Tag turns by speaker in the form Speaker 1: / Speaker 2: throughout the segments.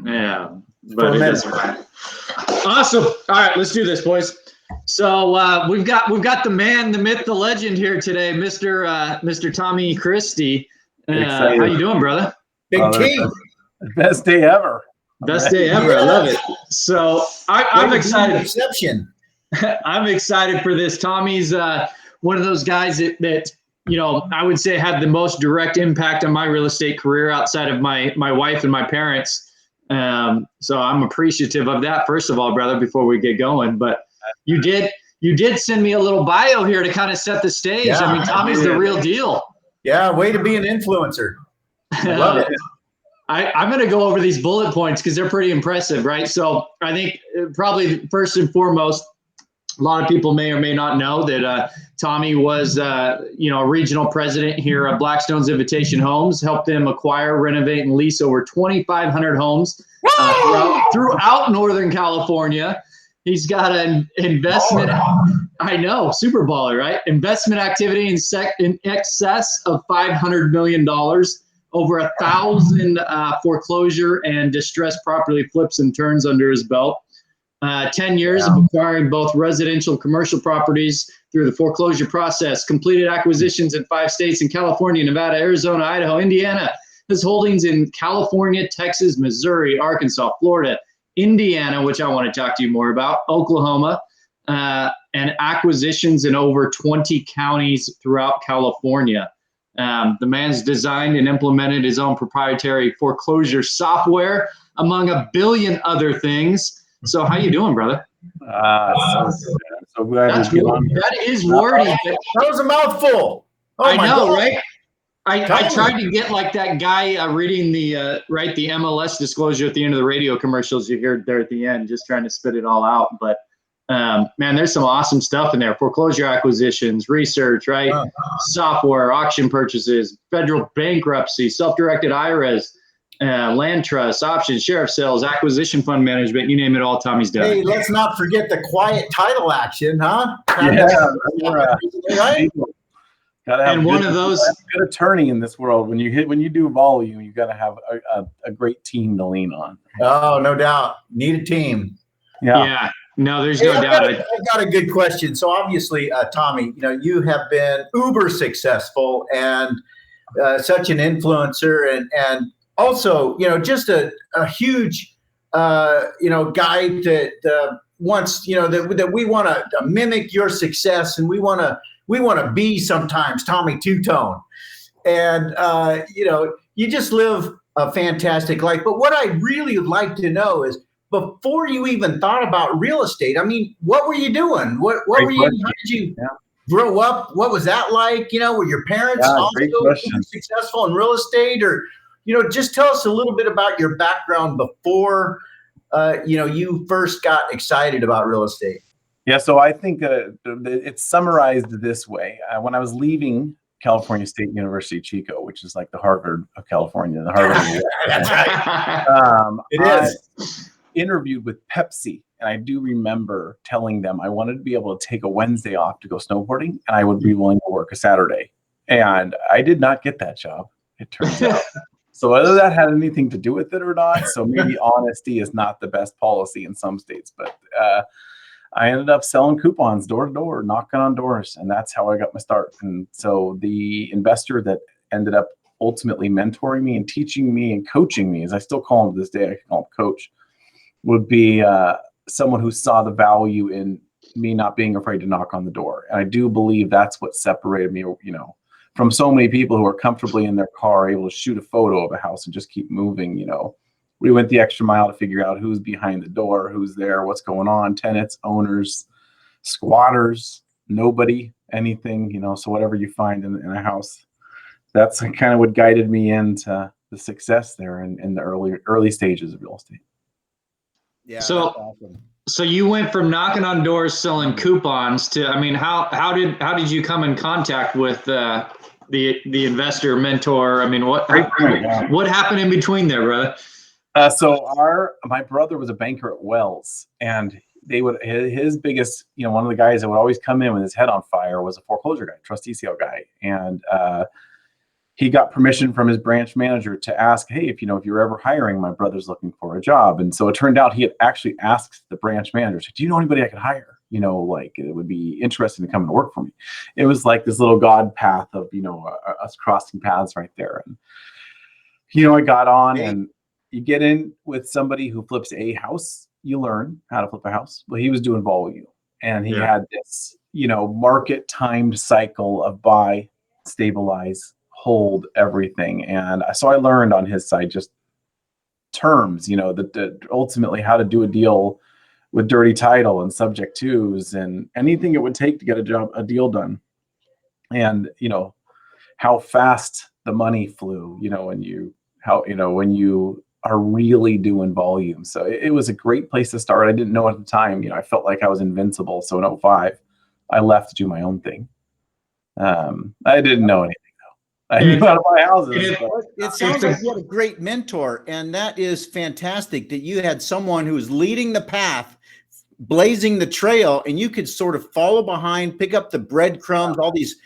Speaker 1: Yeah, but it doesn't matter. Awesome. All right, let's do this, boys. So we've got the man, the myth, the legend here today, Mr. Tommy Christy. How you doing, brother?
Speaker 2: Big team.
Speaker 3: Best day ever.
Speaker 1: Best day ever. Yes. I love it. So I'm excited.
Speaker 2: Exception.
Speaker 1: I'm excited for this. Tommy's one of those guys that I would say had the most direct impact on my real estate career outside of my wife and my parents. So I'm appreciative of that, first of all, brother, before we get going. But you did send me a little bio here to kind of set the stage. Yeah, I mean, Tommy's the real deal.
Speaker 2: Yeah, way to be an influencer. I love it.
Speaker 1: I'm going to go over these bullet points because they're pretty impressive, right? So I think probably first and foremost, a lot of people may or may not know that Tommy was, a regional president here at Blackstone's Invitation Homes, helped them acquire, renovate, and lease over 2,500 homes throughout Northern California. He's got an investment. I know, super baller, right? Investment activity in excess of $500 million, over 1,000 foreclosure and distressed property flips and turns under his belt. 10 years of acquiring both residential and commercial properties through the foreclosure process, completed acquisitions in 5 states in California, Nevada, Arizona, Idaho, Indiana. His holdings in California, Texas, Missouri, Arkansas, Florida, Indiana, which I want to talk to you more about, Oklahoma, and acquisitions in over 20 counties throughout California. The man's designed and implemented his own proprietary foreclosure software, among a billion other things. So how you doing, brother?
Speaker 3: So glad
Speaker 1: That's cool. That is wordy.
Speaker 2: That was a mouthful.
Speaker 1: Oh, I know, God. Right? I tried to get like that guy reading the MLS disclosure at the end of the radio commercials you hear there at the end, just trying to spit it all out. But man, there's some awesome stuff in there. Foreclosure acquisitions, research, right? Software, auction purchases, federal bankruptcy, self-directed IRAs, land trusts, options, sheriff sales, acquisition fund management, you name it all, Tommy's done.
Speaker 2: Hey, let's not forget the quiet title action, huh?
Speaker 3: Right?
Speaker 1: And one of those
Speaker 3: good attorney in this world. When you do volume, you got to have a great team to lean on.
Speaker 2: Oh, no doubt. Need a team.
Speaker 1: Yeah. No, there's no doubt.
Speaker 2: I've got a good question. So obviously, Tommy, you have been uber successful and such an influencer, and also, just a huge, guy that wants, that we want to mimic your success, and we want to be sometimes Tommy Two-Tone. And, you just live a fantastic life. But what I really would like to know is, before you even thought about real estate, I mean, what were you doing? What were you, how did you grow up? What was that like? Were your parents also successful in real estate? Or, just tell us a little bit about your background before, you first got excited about real estate.
Speaker 3: Yeah, so I think it's summarized this way. When I was leaving California State University, Chico, which is like the Harvard of California, the Harvard.
Speaker 2: That's right. It is.
Speaker 3: Interviewed with Pepsi, and I do remember telling them I wanted to be able to take a Wednesday off to go snowboarding, and I would be willing to work a Saturday. And I did not get that job, it turns out. So whether that had anything to do with it or not, so maybe honesty is not the best policy in some states, but I ended up selling coupons door to door, knocking on doors, and that's how I got my start. And so the investor that ended up ultimately mentoring me and teaching me and coaching me, as I still call him to this day, I can call him coach, would be someone who saw the value in me not being afraid to knock on the door. And I do believe that's what separated me, from so many people who are comfortably in their car, able to shoot a photo of a house and just keep moving. We went the extra mile to figure out who's behind the door, who's there, what's going on, tenants, owners, squatters, nobody, anything, so whatever you find in a house, that's kind of what guided me into the success there in the early stages of real estate.
Speaker 2: Yeah.
Speaker 1: So awesome. So you went from knocking on doors selling coupons to, I mean, how did you come in contact with the investor mentor? I mean, what happened in between there, brother?
Speaker 3: So my brother was a banker at Wells, and his biggest, one of the guys that would always come in with his head on fire was a foreclosure guy, trustee sale guy. And he got permission from his branch manager to ask, hey, if you're ever hiring, my brother's looking for a job. And so it turned out he had actually asked the branch manager, do you know anybody I could hire? Like it would be interesting to come and work for me. It was like this little God path of, us crossing paths right there. And, I got on, and you get in with somebody who flips a house, you learn how to flip a house. Well, he was doing volume, and he had this, market timed cycle of buy, stabilize, hold, everything. And so I learned on his side just terms, that ultimately how to do a deal with dirty title and subject twos and anything it would take to get a deal done. And, how fast the money flew, when you are really doing volume. So it was a great place to start. I didn't know at the time, I felt like I was invincible. So in 2005, I left to do my own thing. I didn't know anything. I knew how to buy houses.
Speaker 2: It sounds like you had a great mentor, and that is fantastic that you had someone who was leading the path, blazing the trail, and you could sort of follow behind, pick up the breadcrumbs, all these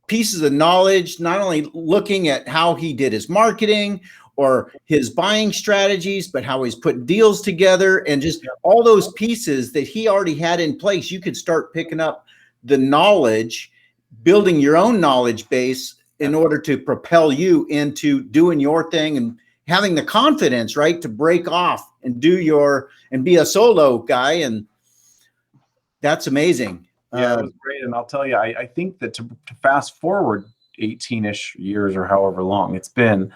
Speaker 2: pieces of knowledge, not only looking at how he did his marketing or his buying strategies, but how he's putting deals together, and just all those pieces that he already had in place. You could start picking up the knowledge, building your own knowledge base in order to propel you into doing your thing and having the confidence, right, to break off and be a solo guy. And that's amazing.
Speaker 3: Yeah, it was great. And I'll tell you, I think that to fast forward 18-ish years or however long it's been,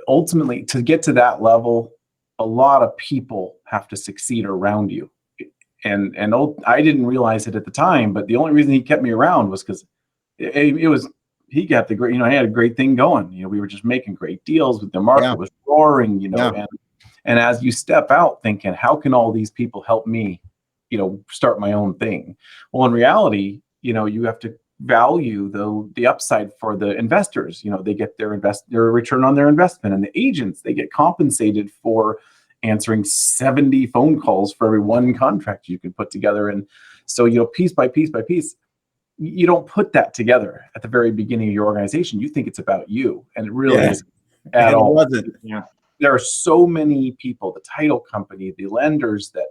Speaker 3: ultimately to get to that level, a lot of people have to succeed around you. And I didn't realize it at the time, but the only reason he kept me around was because he got the great, he had a great thing going. We were just making great deals with the market was roaring, and as you step out thinking, how can all these people help me, start my own thing? Well, in reality, you have to value the upside for the investors. They get their return on their investment, and the agents, they get compensated for answering 70 phone calls for every one contract you can put together. And so, piece by piece by piece, you don't put that together at the very beginning of your organization. You think it's about you, and it really isn't at all.
Speaker 2: It wasn't.
Speaker 1: Yeah.
Speaker 3: There are so many people, the title company, the lenders that,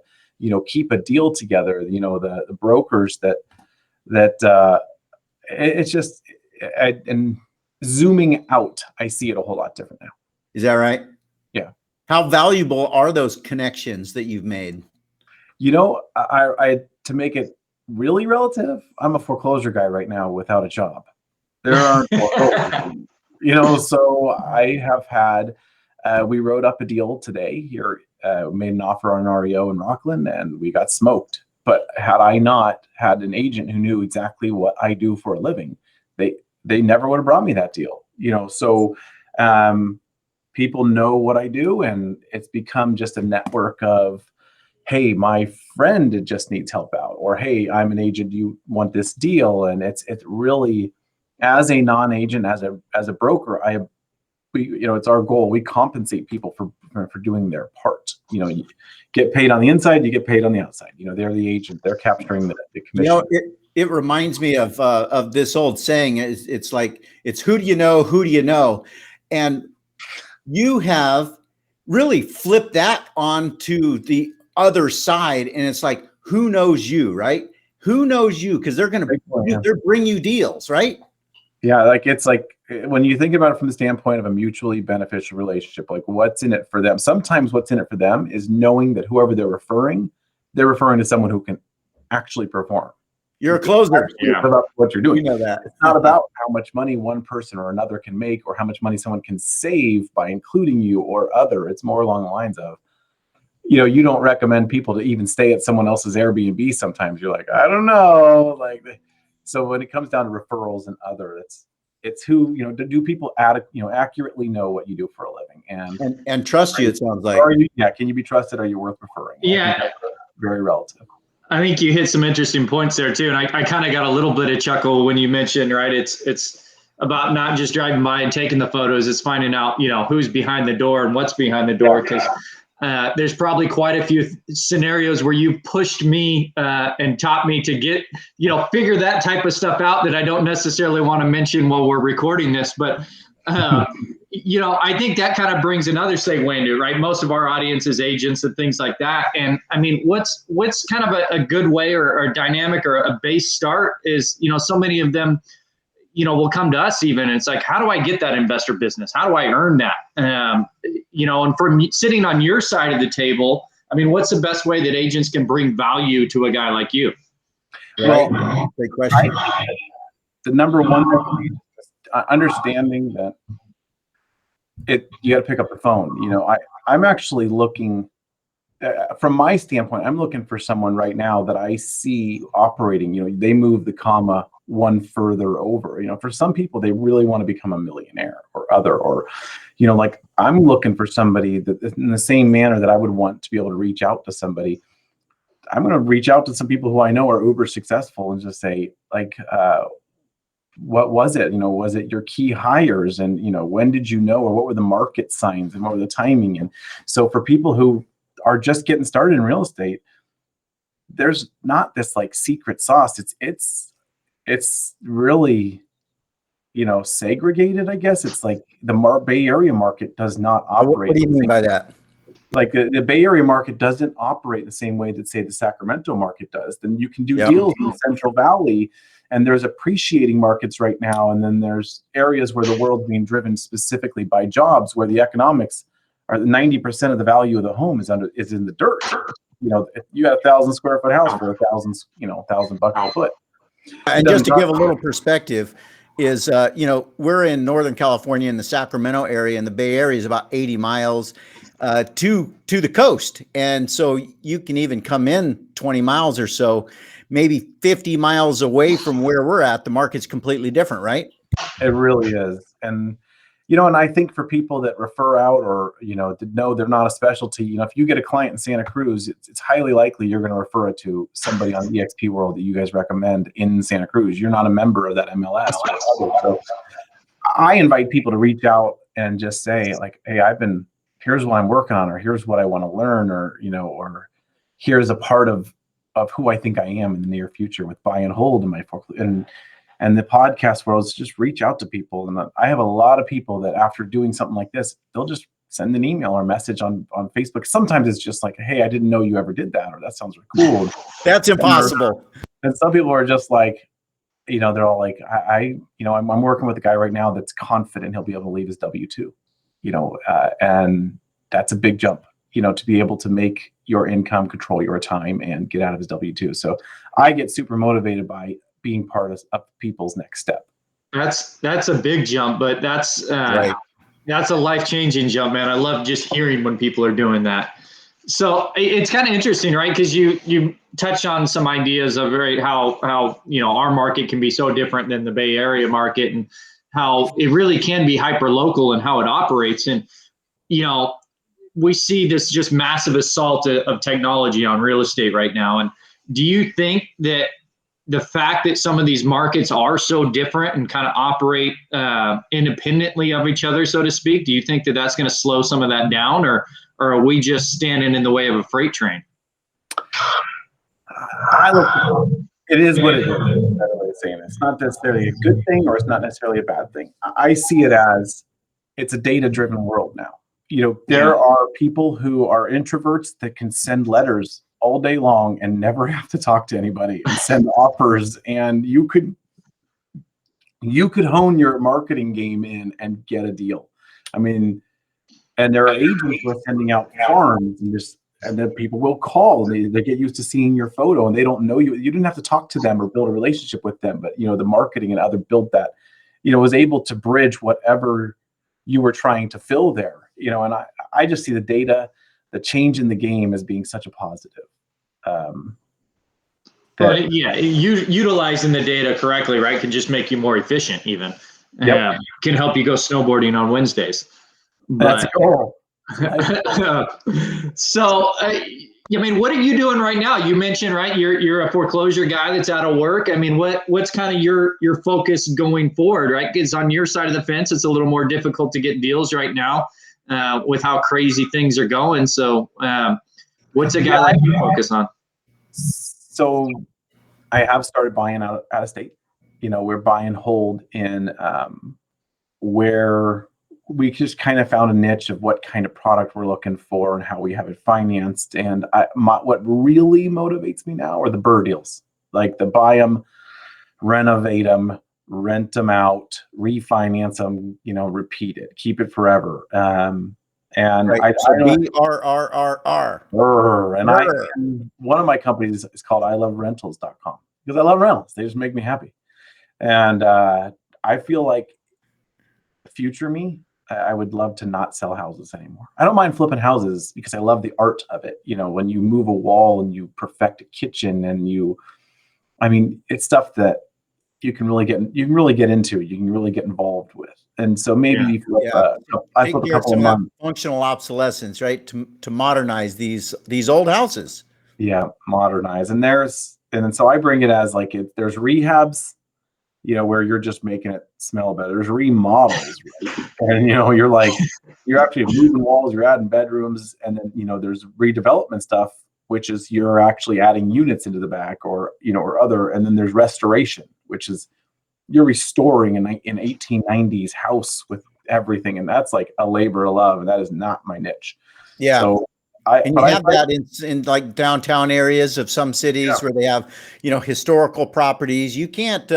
Speaker 3: keep a deal together, the brokers that it's just, and zooming out, I see it a whole lot different now.
Speaker 2: Is that right?
Speaker 3: Yeah.
Speaker 2: How valuable are those connections that you've made?
Speaker 3: I to make it really relative, I'm a foreclosure guy right now without a job. There aren't foreclosures, so I have had, we wrote up a deal today here, made an offer on an REO in Rockland, and we got smoked. But had I not had an agent who knew exactly what I do for a living, they never would have brought me that deal. So people know what I do, and it's become just a network of, hey, my friend just needs help out, or hey, I'm an agent, you want this deal. And it's really, as a non-agent, as a broker, it's our goal. We compensate people for doing their part. You get paid on the inside, you get paid on the outside. They're the agent, they're capturing the commission.
Speaker 2: It reminds me of this old saying. It's like, it's who do you know? And you have really flipped that onto the other side, and it's like, who knows you, right? Who knows you? Because they're going to bring you deals, right?
Speaker 3: Yeah, it's like when you think about it from the standpoint of a mutually beneficial relationship, like what's in it for them. Sometimes what's in it for them is knowing that whoever they're referring to someone who can actually perform.
Speaker 2: You're a closer.
Speaker 3: About what you're doing.
Speaker 2: You know that.
Speaker 3: It's not about how much money one person or another can make, or how much money someone can save by including you or other. It's more along the lines of, you don't recommend people to even stay at someone else's Airbnb. Sometimes you're like, I don't know. So when it comes down to referrals and other, it's who, do people accurately know what you do for a living
Speaker 2: and trust you, it sounds like.
Speaker 3: Can you be trusted? Are you worth referring?
Speaker 1: Yeah.
Speaker 3: Very relative.
Speaker 1: I think you hit some interesting points there too. And I kind of got a little bit of chuckle when you mentioned, right, it's about not just driving by and taking the photos, it's finding out, who's behind the door and what's behind the door. Because there's probably quite a few scenarios where you pushed me and taught me to get, figure that type of stuff out that I don't necessarily want to mention while we're recording this. But, I think that kind of brings another segue into it, right? Most of our audience is agents and things like that. And I mean, what's kind of a good way or a dynamic or a base start is, so many of them, will come to us even. And it's like, how do I get that investor business? How do I earn that? And from sitting on your side of the table, I mean, what's the best way that agents can bring value to a guy like you?
Speaker 2: Right. Great question.
Speaker 3: The number one thing is understanding that you got to pick up the phone. I'm actually looking, from my standpoint, I'm looking for someone right now that I see operating, they move the comma one further over. For some people, they really want to become a millionaire or I'm looking for somebody that in the same manner that I would want to be able to reach out to somebody. I'm going to reach out to some people who I know are uber successful and just say, what was it? Was it your key hires? And, when did you know, or what were the market signs and what were the timing? And so for people who are just getting started in real estate, there's not this secret sauce. It's really, segregated, I guess. It's like the Bay Area market does not operate.
Speaker 2: What do you mean by that?
Speaker 3: The Bay Area market doesn't operate the same way that, say, the Sacramento market does. Then you can do deals in the Central Valley, and there's appreciating markets right now. And then there's areas where the world's being driven specifically by jobs, where the economics are 90% of the value of the home is in the dirt. If you got 1,000 square foot house for $1,000 a foot.
Speaker 2: And just to give a little perspective is, we're in Northern California in the Sacramento area, and the Bay Area is about 80 miles to the coast. And so you can even come in 20 miles or so, maybe 50 miles away from where we're at. The market's completely different, right?
Speaker 3: It really is. And, and I think for people that refer out or, that know they're not a specialty, if you get a client in Santa Cruz, it's highly likely you're going to refer it to somebody on EXP World that you guys recommend in Santa Cruz. You're not a member of that MLS. So I invite people to reach out and just say hey, here's what I'm working on, or here's what I want to learn, or, or here's a part of who I think I am in the near future with buy and hold in my and the podcast world is just reach out to people. And I have a lot of people that after doing something like this, they'll just send an email or message on Facebook. Sometimes it's just hey, I didn't know you ever did that, or that sounds really cool.
Speaker 2: That's impossible.
Speaker 3: And some people are just they're all I'm working with a guy right now that's confident he'll be able to leave his W-2, and that's a big jump, to be able to make your income, control your time, and get out of his W-2. So I get super motivated by being part of people's next step.
Speaker 1: That's a big jump, but that's
Speaker 2: right.
Speaker 1: That's a life-changing jump, man. I love just hearing when people are doing that. So it's kind of interesting, right? Because you touched on some ideas of how our market can be so different than the Bay Area market, and how it really can be hyper local and how it operates. And we see this just massive assault of technology on real estate right now. And do you think that the fact that some of these markets are so different and kind of operate independently of each other, so to speak, do you think that that's going to slow some of that down, or are we just standing in the way of a freight train?
Speaker 3: It is what it is. Better way of saying it. It's not necessarily a good thing, or it's not necessarily a bad thing. I see it as it's a data-driven world now. There are people who are introverts that can send letters all day long and never have to talk to anybody and send offers, and you could hone your marketing game in and get a deal. I mean, and there are agents who are sending out farms and then people will call and they get used to seeing your photo and they don't know you. You didn't have to talk to them or build a relationship with them, but the marketing and other built that, was able to bridge whatever you were trying to fill there, and I just see the data, the change in the game as being such a positive.
Speaker 1: But utilizing the data correctly, right, can just make you more efficient even.
Speaker 3: Yep.
Speaker 1: Can help you go snowboarding on Wednesdays.
Speaker 3: That's cool.
Speaker 1: So, what are you doing right now? You mentioned, right, you're a foreclosure guy that's out of work. I mean, what's kind of your focus going forward, right? Because on your side of the fence, it's a little more difficult to get deals right now. with how crazy things are going. So what's a guy like you focus on?
Speaker 3: So I have started buying out of state. We're buy and hold in where we just kind of found a niche of what kind of product we're looking for and how we have it financed. And what really motivates me now are the BRRRR deals, like the buy them, renovate them, rent them out, refinance them, repeat it, keep it forever. And
Speaker 2: right. BRRRR.
Speaker 3: And one of my companies is called iloverentals.com because I love rentals. They just make me happy. And I feel like future me, I would love to not sell houses anymore. I don't mind flipping houses because I love the art of it. When you move a wall and you perfect a kitchen and it's stuff that you can really get into, you can really get involved with. And so maybe I flip a couple of months.
Speaker 2: Functional obsolescence, right? To modernize these old houses.
Speaker 3: Yeah, modernize. And so I bring it as like there's rehabs, where you're just making it smell better. There's remodels, right? And you're actually moving walls, you're adding bedrooms, and then there's redevelopment stuff, which is you're actually adding units into the back or other, and then there's restoration, which is you're restoring an 1890s house with everything, and that's like a labor of love, and that is not my niche.
Speaker 2: Yeah.
Speaker 3: So
Speaker 2: you have that in like downtown areas of some cities where they have historical properties. You can't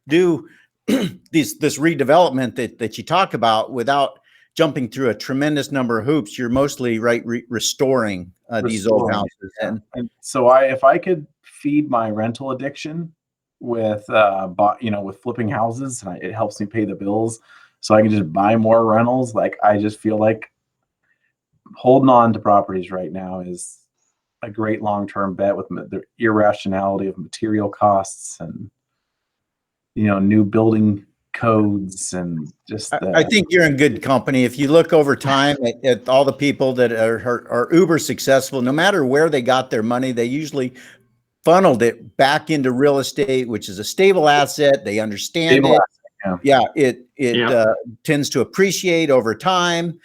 Speaker 2: do this redevelopment that you talk about without jumping through a tremendous number of hoops. You're mostly restoring these old houses.
Speaker 3: And so if I could feed my rental addiction with flipping houses, and it helps me pay the bills, so I can just buy more rentals. Like I just feel like holding on to properties right now is a great long-term bet with the irrationality of material costs and new building codes and just
Speaker 2: I think you're in good company. If you look over time at all the people that are uber successful, no matter where they got their money, they usually funneled it back into real estate, which is a stable asset. They understand it. It tends to appreciate over time,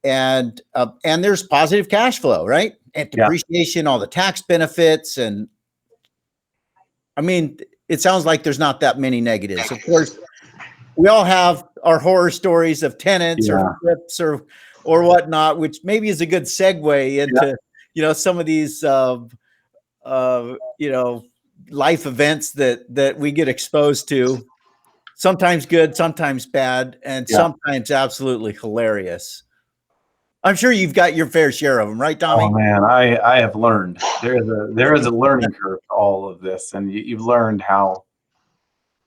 Speaker 2: and there's positive cash flow, right? And depreciation, all the tax benefits, and it sounds like there's not that many negatives. Of course, we all have our horror stories of tenants or flips or whatnot, which maybe is a good segue into some of these life events that we get exposed to. Sometimes good, sometimes bad, and sometimes absolutely hilarious. I'm sure you've got your fair share of them, right, Tommy?
Speaker 3: Oh man, I have learned there is a learning curve to all of this, and you've learned how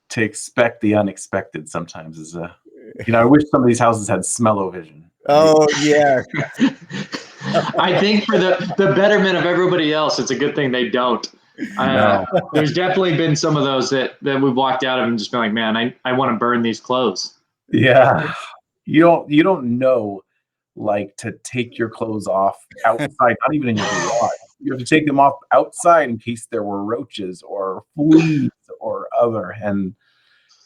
Speaker 3: to expect the unexpected. Sometimes I wish some of these houses had smell-o-vision.
Speaker 2: Oh yeah.
Speaker 1: I think for the betterment of everybody else, it's a good thing they don't. There's definitely been some of those that we've walked out of and just been like, man, I want to burn these clothes.
Speaker 3: Yeah, you don't know. Like to take your clothes off outside, not even in your garage. You have to take them off outside in case there were roaches or fleas or other, and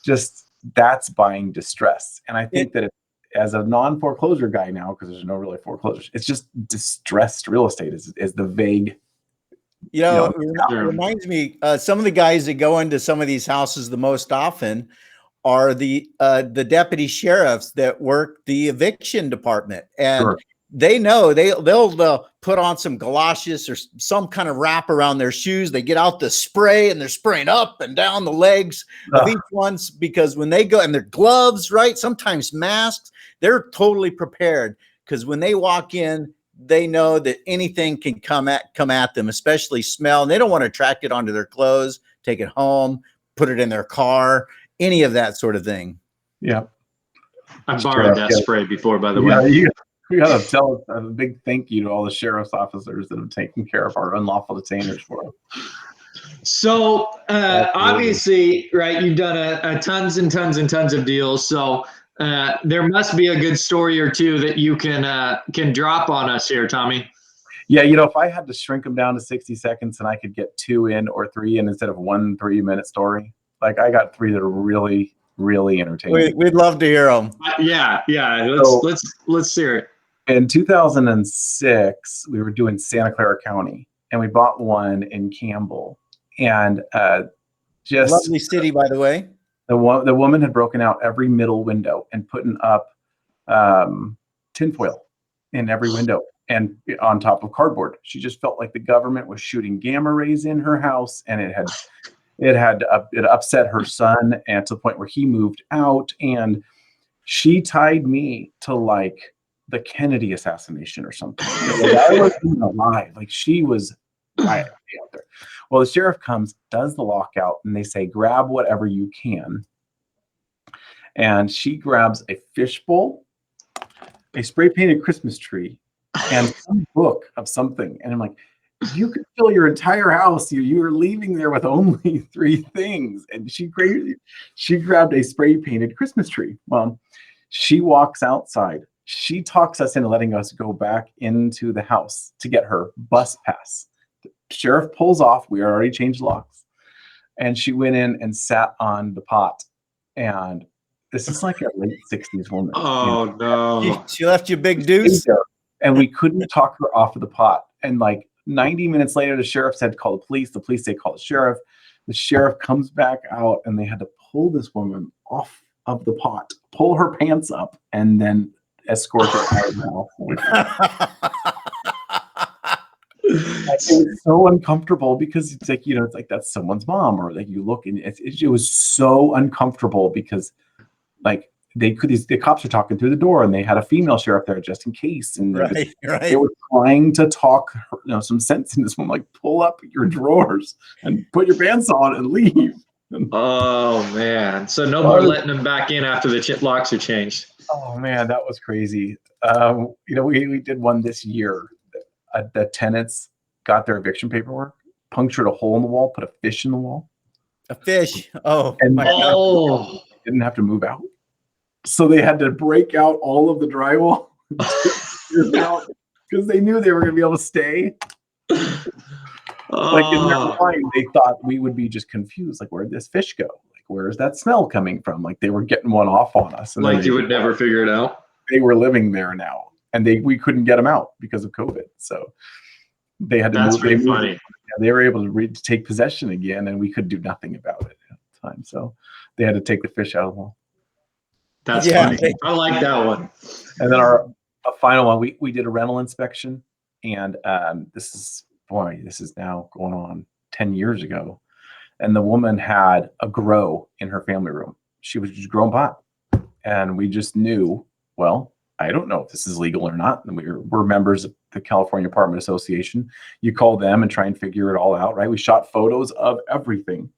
Speaker 3: just that's buying distress. And I think that as a non-foreclosure guy now, because there's no really foreclosures, it's just distressed real estate is the vague.
Speaker 2: It reminds me, some of the guys that go into some of these houses the most often are the deputy sheriffs that work the eviction department, and they know they'll put on some galoshes or some kind of wrap around their shoes. They get out the spray and they're spraying up and down the legs of each one's, because when they go, and their gloves, right? Sometimes masks. They're totally prepared, because when they walk in, they know that anything can come at them, especially smell, and they don't want to attract it onto their clothes, take it home, put it in their car. Any of that sort of thing.
Speaker 3: Yeah.
Speaker 1: I've borrowed that spray before, by the way.
Speaker 3: We got to tell a big thank you to all the sheriff's officers that have taken care of our unlawful detainers for us. So
Speaker 1: obviously, right, you've done a tons and tons and tons of deals. So there must be a good story or two that you can drop on us here, Tommy.
Speaker 3: Yeah, if I had to shrink them down to 60 seconds and I could get 2 in or 3 in instead of 1 3-minute story. Like I got 3 that are really, really entertaining.
Speaker 2: We'd love to hear them.
Speaker 1: Yeah. Let's hear it.
Speaker 3: In 2006, we were doing Santa Clara County, and we bought one in Campbell. And just
Speaker 2: Lovely city, by the way.
Speaker 3: the woman had broken out every middle window and putting up tinfoil in every window and on top of cardboard. She just felt like the government was shooting gamma rays in her house, and it upset her son, and to the point where he moved out. And she tied me to like the Kennedy assassination or something. Like, I wasn't alive. Like, she was right out there. Well, the sheriff comes, does the lockout, and they say, grab whatever you can. And she grabs a fishbowl, a spray painted Christmas tree, and some book of something. And I'm like, you could fill your entire house. You were leaving there with only 3 things. And she grabbed a spray painted Christmas tree. Well, she walks outside. She talks us into letting us go back into the house to get her bus pass. The sheriff pulls off. We already changed locks. And she went in and sat on the pot. And this is like a late 60s woman.
Speaker 1: Oh, no.
Speaker 2: She left you a big deuce.
Speaker 3: And we couldn't talk her off of the pot. And like 90 minutes later, the sheriff said, call the police. The police say, call the sheriff. The sheriff comes back out, and they had to pull this woman off of the pot, pull her pants up, and then escort her out of the house. It was so uncomfortable because it's like, it's like that's someone's mom, or like you look and it was so uncomfortable because like the cops are talking through the door, and they had a female sheriff there just in case. And they were trying to talk, some sense in this one, like pull up your drawers and put your pants on and leave.
Speaker 1: Oh man. So no more letting them back in after the locks are changed.
Speaker 3: Oh man, that was crazy. We did one this year. The tenants got their eviction paperwork, punctured a hole in the wall, put a fish in the wall.
Speaker 2: A fish. Oh,
Speaker 3: and
Speaker 2: my God.
Speaker 3: Didn't have to move out. So they had to break out all of the drywall because they knew they were going to be able to stay. Like in their mind, they thought we would be just confused. Like, where'd this fish go? Like, where's that smell coming from? Like, they were getting one off on us. And
Speaker 1: like you would never figure it out.
Speaker 3: They were living there now, and we couldn't get them out because of COVID. So they had to move.
Speaker 1: That's pretty funny.
Speaker 3: They were able to take possession again, and we could do nothing about it at the time. So they had to take the fish out of the wall.
Speaker 1: That's funny. I like that one.
Speaker 3: And then a final one, we did a rental inspection, and this is now going on 10 years ago. And the woman had a grow in her family room. She was just growing pot. And we just knew, well, I don't know if this is legal or not. And we're members of the California Apartment Association. You call them and try and figure it all out, right? We shot photos of everything.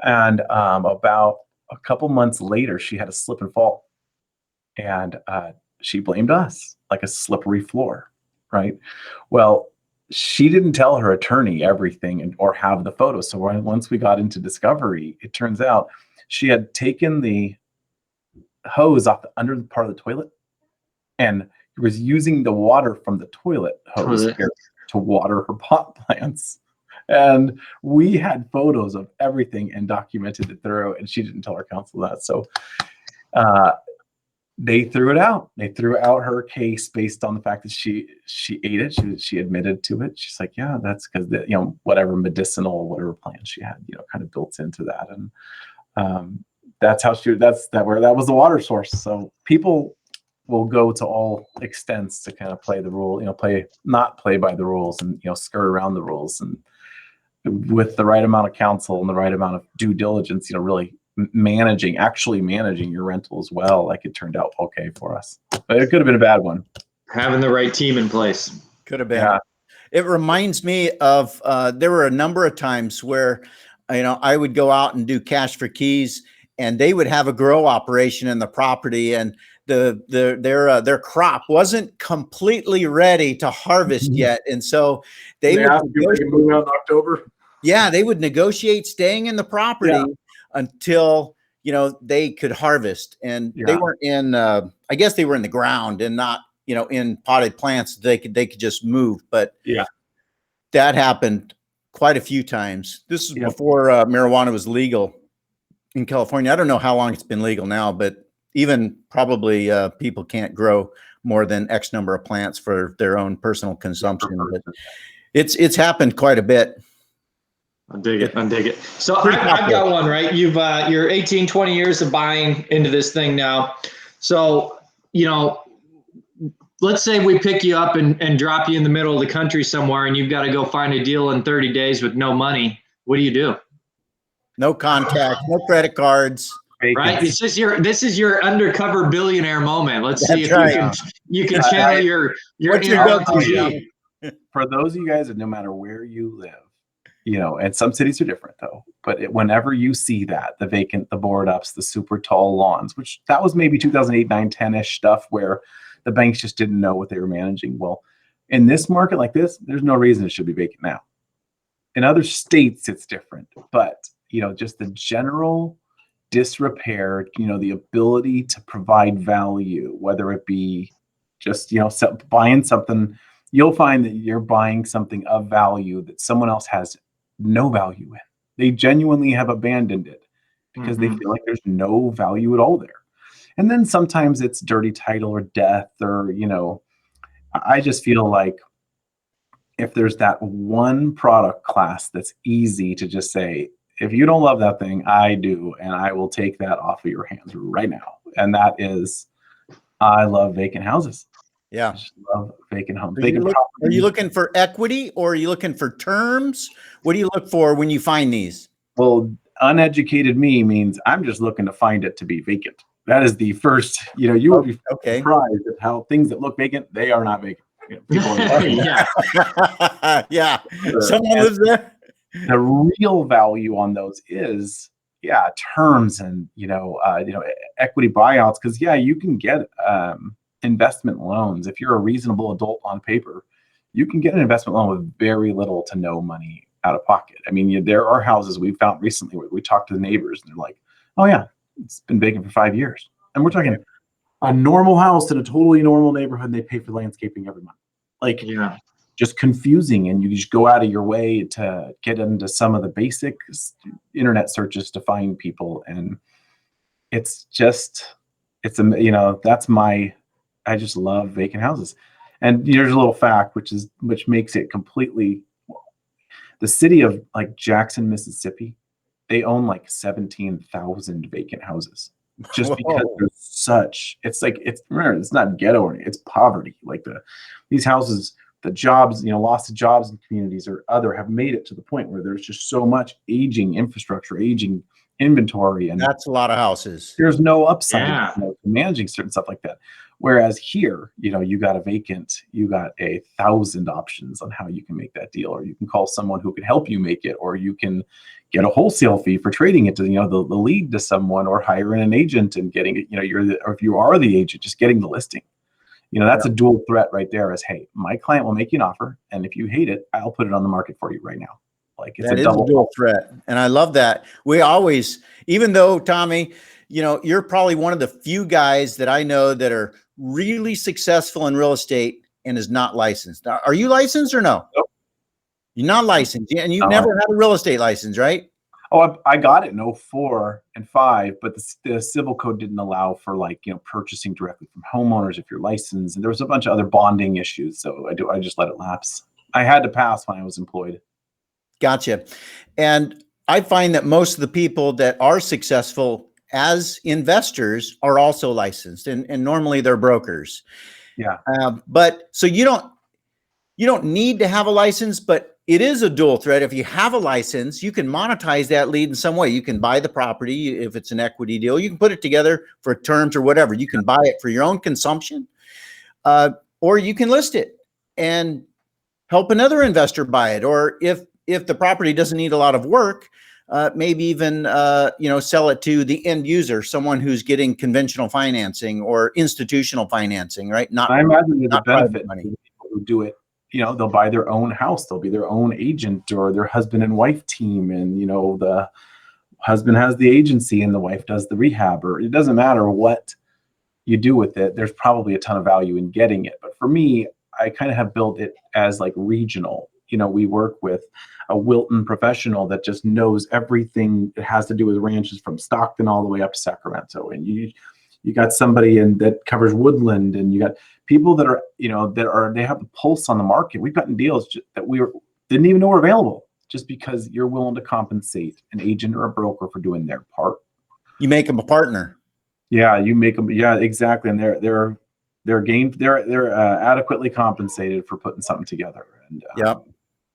Speaker 3: And about a couple months later, she had a slip and fall. And she blamed us, like a slippery floor, right? Well, she didn't tell her attorney everything or have the photos. So once we got into discovery, it turns out she had taken the hose off the under part of the toilet and was using the water from the toilet hose to water her pot plants. And we had photos of everything and documented it through, and she didn't tell her counsel that. So they threw it out. They threw out her case based on the fact that she ate it. She admitted to it. She's like, yeah, that's because whatever medicinal, whatever plant she had, kind of built into that. And that's how that was the water source. So people will go to all extents to kind of play the rule, not play by the rules and, skirt around the rules. And with the right amount of counsel and the right amount of due diligence, really actually managing your rental as well, like it turned out okay for us. But it could have been a bad one.
Speaker 1: Having the right team in place.
Speaker 2: Could have been.
Speaker 3: Yeah.
Speaker 2: It reminds me of, there were a number of times where, I would go out and do cash for keys, and they would have a grow operation in the property, and their crop wasn't completely ready to harvest yet. And so they would
Speaker 3: move out in October.
Speaker 2: Yeah, they would negotiate staying in the property until they could harvest. And they weren't in I guess they were in the ground and not in potted plants. They could just move. But that happened quite a few times. This is before marijuana was legal in California. I don't know how long it's been legal now, but even probably people can't grow more than X number of plants for their own personal consumption. But it's happened quite a bit.
Speaker 1: I dig it. So I've got one, right? You're 18, 20 years of buying into this thing now. So, let's say we pick you up and drop you in the middle of the country somewhere, and you've got to go find a deal in 30 days with no money. What do you do?
Speaker 2: No contacts, no credit cards.
Speaker 1: Right. This is your undercover billionaire moment. Let's see if
Speaker 2: right.
Speaker 1: you can channel your
Speaker 2: go-to?
Speaker 3: For those of you guys that no matter where you live, and some cities are different though, but whenever you see that, the vacant, the board ups, the super tall lawns, which that was maybe 2008, 9, 10-ish stuff where the banks just didn't know what they were managing. Well, in this market like this, there's no reason it should be vacant now. In other states, it's different, but just the general disrepair, the ability to provide value, whether it be just, buying something, you'll find that you're buying something of value that someone else has no value in. They genuinely have abandoned it because they feel like there's no value at all there. And then sometimes it's dirty title or death or, I just feel like if there's that one product class that's easy to just say, if you don't love that thing, I do, and I will take that off of your hands right now. And that is, I love vacant houses.
Speaker 2: Yeah.
Speaker 3: I just love vacant homes.
Speaker 2: Are you looking for equity or are you looking for terms? What do you look for when you find these?
Speaker 3: Well, uneducated me means I'm just looking to find it to be vacant. That is the first, you will be surprised at how things that look vacant, they are not vacant. People
Speaker 2: yeah. Someone lives there.
Speaker 3: The real value on those is, terms and, equity buyouts. Cause you can get, investment loans. If you're a reasonable adult on paper, you can get an investment loan with very little to no money out of pocket. I mean, there are houses we found recently where we talked to the neighbors and they're like, oh yeah, it's been vacant for 5 years. And we're talking a normal house in a totally normal neighborhood. And they pay for landscaping every month. Just confusing. And you just go out of your way to get into some of the basic internet searches to find people. And that's I just love vacant houses. And there's a little fact, which makes it completely, the city of like Jackson, Mississippi, they own like 17,000 vacant houses just because there's remember, it's not ghetto or anything, it's poverty. Like these houses, the jobs, loss of jobs in communities or other have made it to the point where there's just so much aging infrastructure, aging inventory. And
Speaker 2: that's a lot of houses.
Speaker 3: There's no upside to managing certain stuff like that. Whereas here, you got a vacant, you got 1,000 options on how you can make that deal, or you can call someone who can help you make it, or you can get a wholesale fee for trading it to, the lead to someone, or hire an agent and getting it, or if you are the agent, just getting the listing. That's a dual threat right there is, hey, my client will make you an offer. And if you hate it, I'll put it on the market for you right now. Like it's a dual
Speaker 2: threat. And I love that. We always, even though Tommy, you're probably one of the few guys that I know that are really successful in real estate and is not licensed. Are you licensed or no?
Speaker 3: Nope.
Speaker 2: You're not licensed. And you've never had a real estate license, right?
Speaker 3: Oh, I got it in 04 and 05, but the civil code didn't allow for purchasing directly from homeowners if you're licensed. And there was a bunch of other bonding issues. So I just let it lapse. I had to pass when I was employed.
Speaker 2: Gotcha. And I find that most of the people that are successful as investors are also licensed, and normally they're brokers.
Speaker 3: Yeah.
Speaker 2: But so you don't need to have a license, but it is a dual threat. If you have a license, you can monetize that lead in some way. You can buy the property if it's an equity deal. You can put it together for terms or whatever. You can buy it for your own consumption, or you can list it and help another investor buy it. Or if the property doesn't need a lot of work, maybe even sell it to the end user, someone who's getting conventional financing or institutional financing, right?
Speaker 3: I imagine there's a benefit to people who do it. They'll buy their own house, they'll be their own agent or their husband and wife team, and the husband has the agency and the wife does the rehab, or it doesn't matter what you do with it. There's probably a ton of value in getting it. But for me, I kind of have built it as like regional. We work with a Wilton professional that just knows everything that has to do with ranches from Stockton all the way up to Sacramento. And You got somebody that covers woodland, and you got people that are, they have a pulse on the market. We've gotten deals that didn't even know were available, just because you're willing to compensate an agent or a broker for doing their part.
Speaker 2: You make them a partner.
Speaker 3: Yeah, you make them. Yeah, exactly. And they're adequately compensated for putting something together. And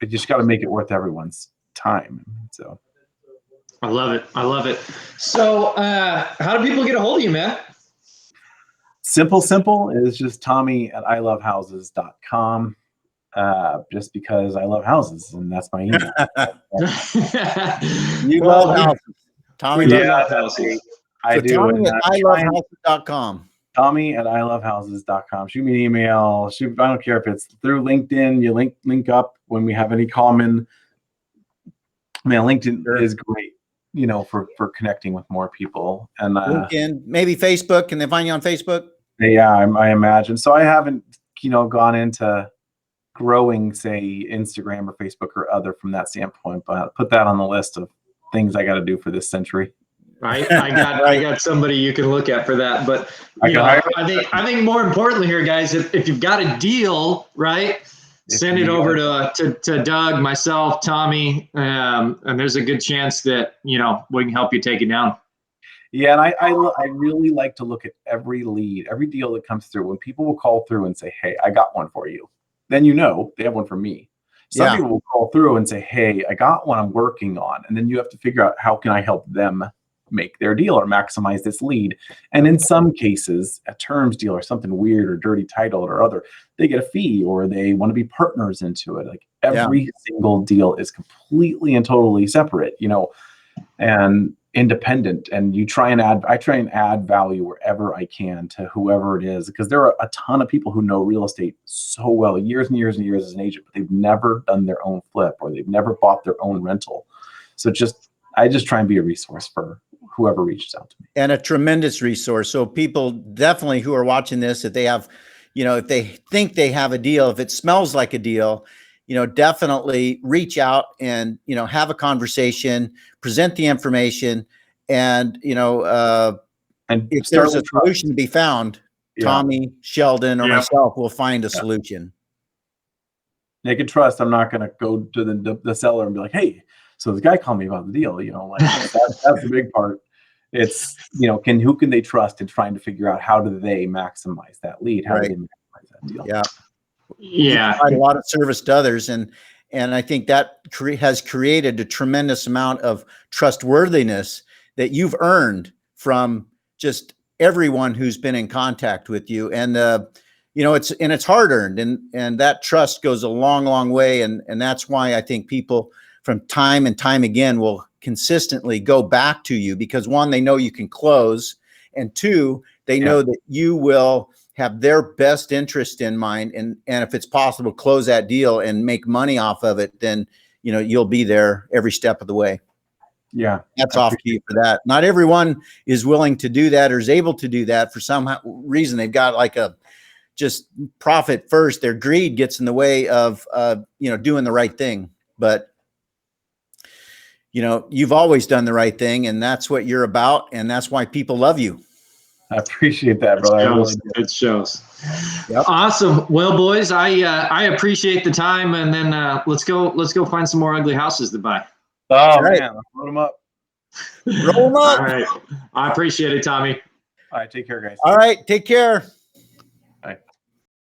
Speaker 3: you just got to make it worth everyone's time. So
Speaker 1: I love it. I love it. So how do people get a hold of you, man?
Speaker 3: Simple is just Tommy@ilovehouses.com. Just because I love houses, and that's my email.
Speaker 2: You love houses. Tommy
Speaker 1: loves houses.
Speaker 3: I do.
Speaker 2: Tommy@ilovehouses.com.
Speaker 3: Tommy@ilovehouses.com. Shoot me an email. I don't care if it's through LinkedIn. You link up when we have any common. Man, LinkedIn is great, for connecting with more people. And
Speaker 2: LinkedIn, maybe Facebook. Can they find you on Facebook?
Speaker 3: Yeah, I imagine. So I haven't, gone into growing, say, Instagram or Facebook or other from that standpoint, but I'll put that on the list of things I got to do for this century.
Speaker 1: Right. I got somebody you can look at for that. But I think more importantly here, guys, if you've got a deal, right, send it over to Doug, myself, Tommy, and there's a good chance that we can help you take it down.
Speaker 3: Yeah, and I really like to look at every lead, every deal that comes through. When people will call through and say, "Hey, I got one for you," then they have one for me. Some people will call through and say, "Hey, I got one I'm working on," and then you have to figure out how can I help them make their deal or maximize this lead. And in some cases, a terms deal or something weird or dirty title or other, they get a fee or they want to be partners into it. Like every single deal is completely and totally separate, and independent. And I try and add value wherever I can to whoever it is, because there are a ton of people who know real estate so well, years and years and years as an agent, but they've never done their own flip or they've never bought their own rental. So I just try and be a resource for whoever reaches out to me.
Speaker 2: And a tremendous resource. So people definitely who are watching this, if they have, if they think they have a deal, if it smells like a deal, definitely reach out and, have a conversation, present the information, and, and if there's a solution to be found, Tommy, Sheldon, or myself will find a solution.
Speaker 3: They can trust. I'm not going to go to the seller and be like, "Hey, so this guy called me about the deal." That's the big part. It's, who can they trust in trying to figure out how do they maximize that lead? How do they maximize that deal?
Speaker 2: Yeah.
Speaker 1: Yeah.
Speaker 2: You provide a lot of service to others. And I think that has created a tremendous amount of trustworthiness that you've earned from just everyone who's been in contact with you. And, it's hard earned, and that trust goes a long, long way. And that's why I think people from time and time again will consistently go back to you, because one, they know you can close, and two, they know that you will have their best interest in mind. And if it's possible, close that deal and make money off of it, then, you'll be there every step of the way.
Speaker 3: Yeah.
Speaker 2: That's off to you for that. Not everyone is willing to do that or is able to do that for some reason. They've got like just profit first. Their greed gets in the way of, doing the right thing. But, you've always done the right thing, and that's what you're about. And that's why people love you.
Speaker 3: I appreciate that, brother.
Speaker 1: It shows.
Speaker 2: Yep.
Speaker 1: Awesome. Well, boys, I appreciate the time, and then let's go find some more ugly houses to buy.
Speaker 3: Oh man, let's load them up.
Speaker 2: Roll them up.
Speaker 1: All right. I appreciate it, Tommy.
Speaker 3: All right, take care, guys.
Speaker 2: All right, take care.